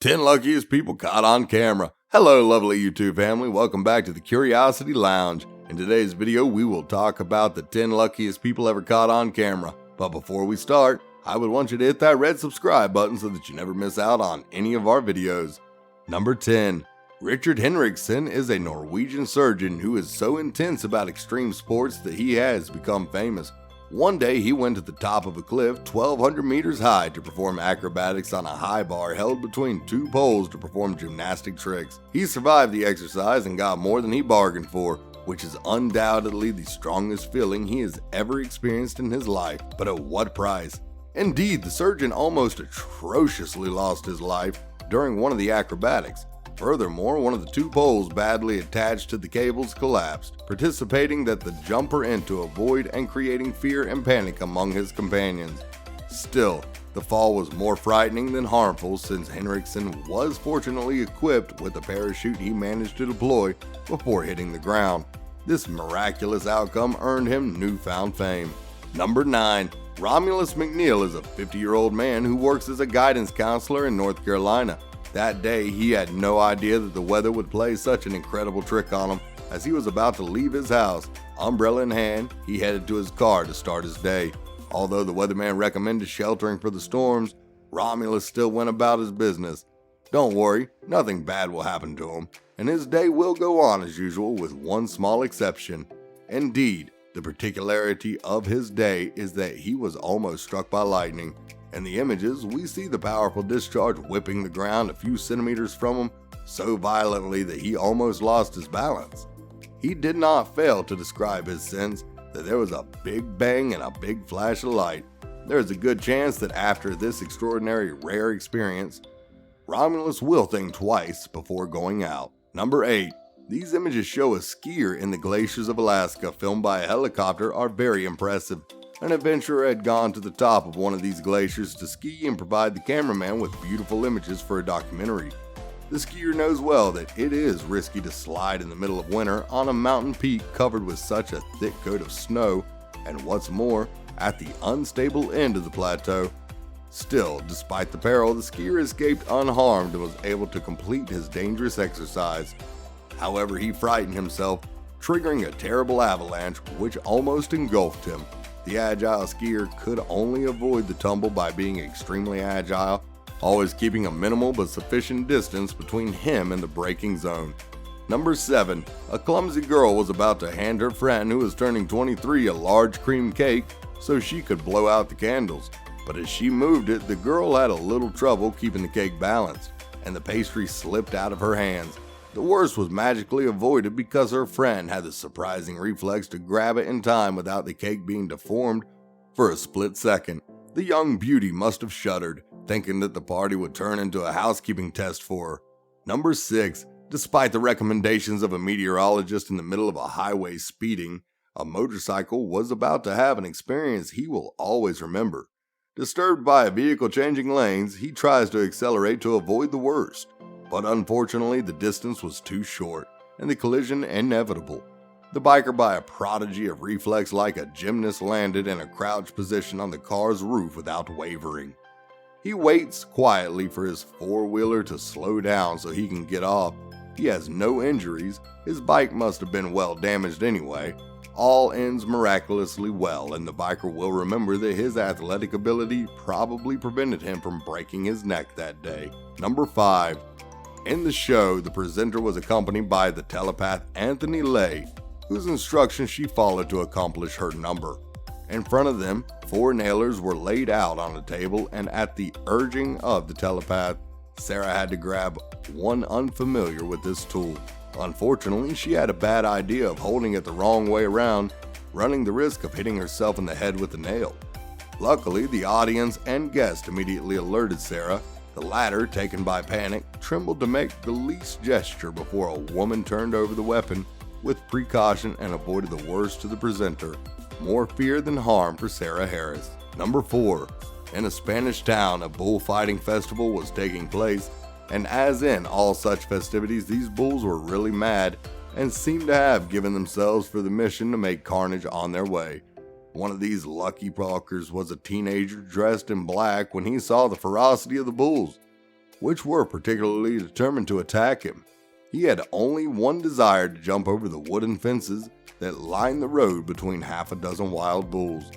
10 Luckiest People Caught on Camera. Hello lovely YouTube family, welcome back to the Curiosity Lounge. In today's video we will talk about the 10 luckiest people ever caught on camera. But before we start, I would want you to hit that red subscribe button so that you never miss out on any of our videos. Number 10. Richard Henriksen is a Norwegian surgeon who is so intense about extreme sports that he has become famous. One day he went to the top of a cliff 1,200 meters high to perform acrobatics on a high bar held between two poles to perform gymnastic tricks. He survived the exercise and got more than he bargained for, which is undoubtedly the strongest feeling he has ever experienced in his life. But at what price? Indeed, the surgeon almost atrociously lost his life during one of the acrobatics. Furthermore, one of the two poles badly attached to the cables collapsed, precipitating the jumper into a void and creating fear and panic among his companions. Still, the fall was more frightening than harmful since Henriksen was fortunately equipped with a parachute he managed to deploy before hitting the ground. This miraculous outcome earned him newfound fame. Number 9. Romulus McNeil is a 50-year-old man who works as a guidance counselor in North Carolina. That day, he had no idea that the weather would play such an incredible trick on him. As he was about to leave his house, umbrella in hand, he headed to his car to start his day. Although the weatherman recommended sheltering for the storms, Romulus still went about his business. Don't worry, nothing bad will happen to him, and his day will go on as usual with one small exception. Indeed, the particularity of his day is that he was almost struck by lightning. In the images, we see the powerful discharge whipping the ground a few centimeters from him so violently that he almost lost his balance. He did not fail to describe his sense that there was a big bang and a big flash of light. There is a good chance that after this extraordinary rare experience, Romulus will think twice before going out. Number 8. These images show a skier in the glaciers of Alaska filmed by a helicopter are very impressive. An adventurer had gone to the top of one of these glaciers to ski and provide the cameraman with beautiful images for a documentary. The skier knows well that it is risky to slide in the middle of winter on a mountain peak covered with such a thick coat of snow, and what's more, at the unstable end of the plateau. Still, despite the peril, the skier escaped unharmed and was able to complete his dangerous exercise. However, he frightened himself, triggering a terrible avalanche which almost engulfed him. The agile skier could only avoid the tumble by being extremely agile, always keeping a minimal but sufficient distance between him and the braking zone. Number 7. A clumsy girl was about to hand her friend who was turning 23 a large cream cake so she could blow out the candles. But as she moved it, the girl had a little trouble keeping the cake balanced, and the pastry slipped out of her hands. The worst was magically avoided because her friend had the surprising reflex to grab it in time without the cake being deformed for a split second. The young beauty must have shuddered, thinking that the party would turn into a housekeeping test for her. Number 6. Despite the recommendations of a meteorologist in the middle of a highway speeding, a motorcycle was about to have an experience he will always remember. Disturbed by a vehicle changing lanes, he tries to accelerate to avoid the worst. But unfortunately, the distance was too short, and the collision inevitable. The biker, by a prodigy of reflex like a gymnast, landed in a crouched position on the car's roof without wavering. He waits quietly for his four-wheeler to slow down so he can get off. He has no injuries, his bike must have been well damaged anyway. All ends miraculously well, and the biker will remember that his athletic ability probably prevented him from breaking his neck that day. Number 5. In the show, the presenter was accompanied by the telepath Anthony Lay, whose instructions she followed to accomplish her number. In front of them, 4 nailers were laid out on a table, and at the urging of the telepath, Sarah had to grab one unfamiliar with this tool. Unfortunately, she had a bad idea of holding it the wrong way around, running the risk of hitting herself in the head with the nail. Luckily, the audience and guests immediately alerted Sarah. The latter, taken by panic, trembled to make the least gesture before a woman turned over the weapon with precaution and avoided the worst to the presenter. More fear than harm for Sarah Harris. Number 4. In a Spanish town, a bullfighting festival was taking place, and as in all such festivities, these bulls were really mad and seemed to have given themselves for the mission to make carnage on their way. One of these lucky walkers was a teenager dressed in black when he saw the ferocity of the bulls. which were particularly determined to attack him. He had only one desire: to jump over the wooden fences that lined the road between half a dozen wild bulls.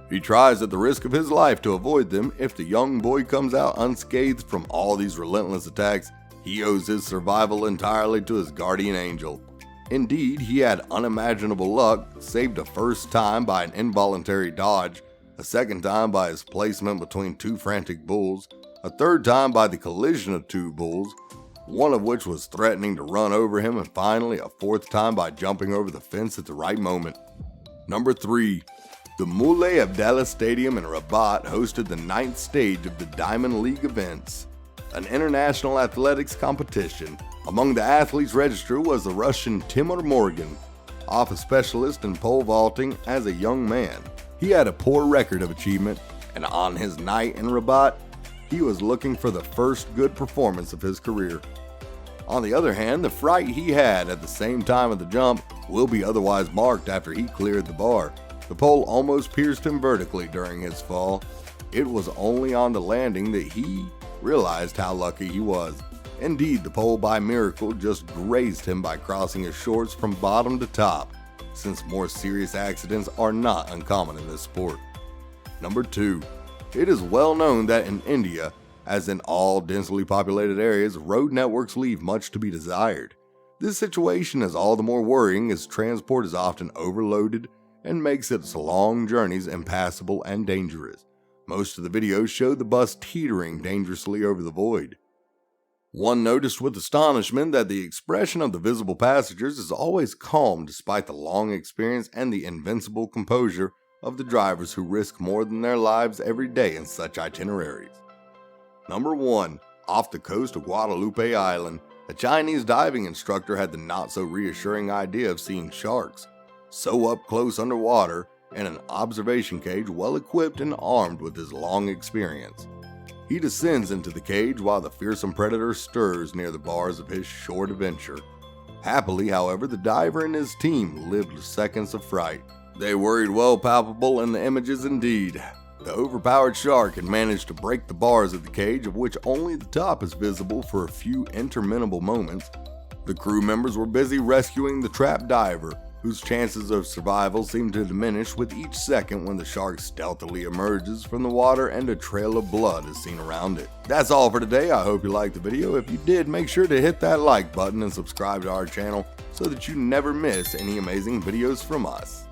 He tries at the risk of his life to avoid them. If the young boy comes out unscathed from all these relentless attacks, he owes his survival entirely to his guardian angel. Indeed, he had unimaginable luck, saved a first time by an involuntary dodge, a second time by his placement between two frantic bulls, a third time by the collision of two bulls, one of which was threatening to run over him, and finally a fourth time by jumping over the fence at the right moment. Number 3. The Moulay Abdallah Stadium in Rabat hosted the 9th stage of the Diamond League events, an international athletics competition. Among the athletes registered was the Russian Timur Morgan, off a specialist in pole vaulting as a young man. He had a poor record of achievement, and on his night in Rabat, he was looking for the first good performance of his career. On the other hand, the fright he had at the same time of the jump will be otherwise marked after he cleared the bar. The pole almost pierced him vertically during his fall. It was only on the landing that he realized how lucky he was. Indeed, the pole by miracle just grazed him by crossing his shorts from bottom to top, since more serious accidents are not uncommon in this sport. Number 2. It is well known that in India, as in all densely populated areas, road networks leave much to be desired. This situation is all the more worrying as transport is often overloaded and makes its long journeys impassable and dangerous. Most of the videos show the bus teetering dangerously over the void. One noticed with astonishment that the expression of the visible passengers is always calm despite the long experience and the invincible composure of the drivers who risk more than their lives every day in such itineraries. Number 1. Off the coast of Guadalupe Island, a Chinese diving instructor had the not-so-reassuring idea of seeing sharks so up close underwater in an observation cage well equipped and armed with his long experience. He descends into the cage while the fearsome predator stirs near the bars of his short adventure. Happily, however, the diver and his team lived seconds of fright. They worried well palpable in the images indeed. The overpowered shark had managed to break the bars of the cage, of which only the top is visible for a few interminable moments. The crew members were busy rescuing the trapped diver, whose chances of survival seem to diminish with each second when the shark stealthily emerges from the water and a trail of blood is seen around it. That's all for today. I hope you liked the video. If you did, make sure to hit that like button and subscribe to our channel so that you never miss any amazing videos from us.